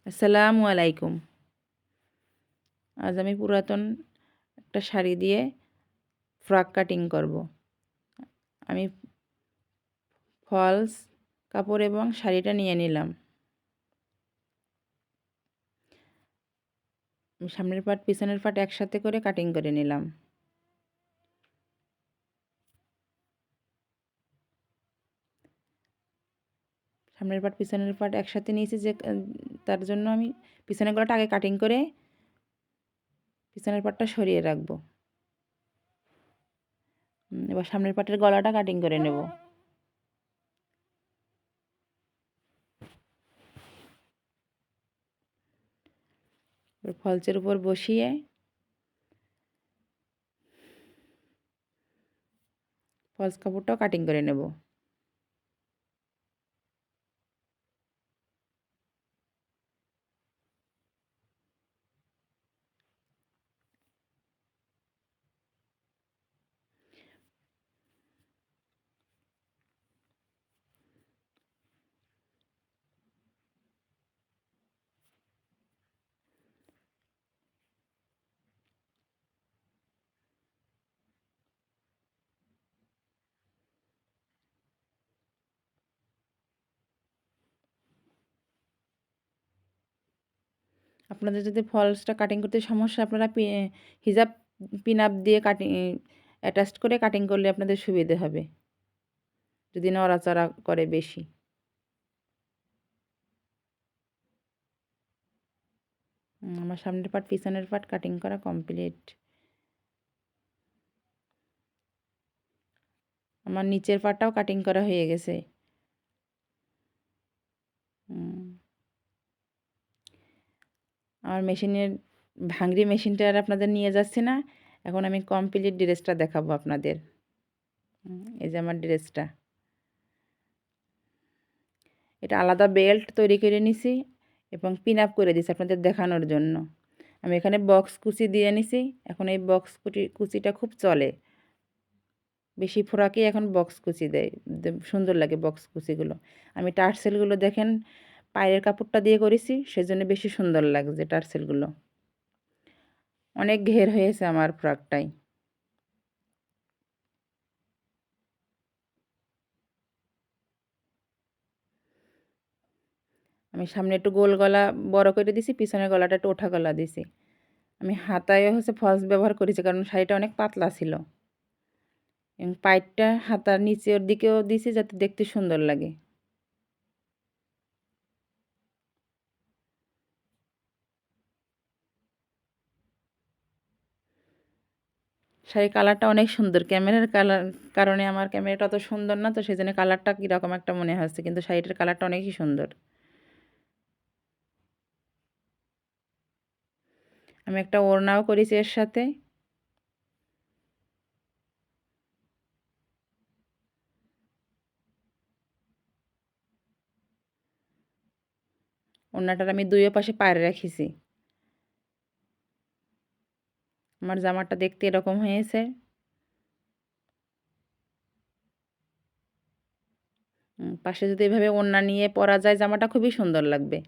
আসসালামু আলাইকুম। আজ আমি পুরাতন একটা শাড়ি দিয়ে ফ্রক কাটিং করব। আমি ফলস কাপড় এবং শাড়িটা নিয়ে নিলাম। সামনের পাট পিছনের পাট একসাথে করে কাটিং করে নিলাম। সামনের পাট পিছনের পাট একসাথে নিয়েছি যে তার জন্য আমি পিছনের গলাটা আগে কাটিং করে পিছনের পাটটা সরিয়ে রাখবো। এবার সামনের পাটের গলাটা কাটিং করে নেব। ফলসের উপর বসিয়ে ফলস কাপড়টাও কাটিং করে নেব। আপনাদের যদি ফলসটা কাটিং করতে সমস্যা, আপনারা হিজাব পিন আপ দিয়ে কাটিং অ্যাটাচড করে কাটিং করলে আপনাদের সুবিধে হবে, যদি নড়াচড়া করে বেশি। আমার সামনের পাট পিছনের পাট কাটিং করা কমপ্লিট। আমার নিচের পাটটাও কাটিং করা হয়ে গেছে। আমার মেশিনের ভাঙড়ি মেশিনটা আর আপনাদের নিয়ে যাচ্ছি না। এখন আমি কমপ্লিট ড্রেসটা দেখাবো আপনাদের। এই যে আমার ড্রেসটা, এটা আলাদা বেল্ট তৈরি করে নিছি এবং পিন আপ করে দিছি আপনাদের দেখানোর জন্য। আমি এখানে বক্স কুচি দিয়ে নিছি। এখন এই বক্স কুচিটা খুব চলে, বেশি ফোরাকে এখন বক্স কুচি দেয়, সুন্দর লাগে বক্স কুচিগুলো। আমি টার্সেলগুলো দেখেন পায়ের কাপড়টা দিয়ে করেছি, সেজন্য বেশি সুন্দর লাগছে টার্সেলগুলো। অনেক ঘের হয়েছে আমার ফ্রকটাই। আমি সামনে একটু গোল গলা বড় করে দিছি, পিছনের গলাটা একটু ওঠা গলা দিছি। আমি হাতায় ফলস ব্যবহার করেছি কারণ শাড়িটা অনেক পাতলা ছিল, এবং পাইটটা হাতার নিচের দিকেও দিছি যাতে দেখতে সুন্দর লাগে। শাড়ির কালারটা অনেক সুন্দর। ক্যামেরার কারণে আমার ক্যামেরাটা অত সুন্দর না, তো সেজন্য কালারটা কীরকম একটা মনে হচ্ছে, কিন্তু শাড়িটার কালারটা অনেকই সুন্দর। আমি একটা ওড়নাও করেছি এর সাথে। ওড়নাটার আমি দুই পাশে পাড়ে রেখেছি। আমার জামাটা দেখতে এরকম হয়েছে। পাশে যদি এভাবে ওড়না নিয়ে পরা যায় জামাটা খুবই সুন্দর লাগবে।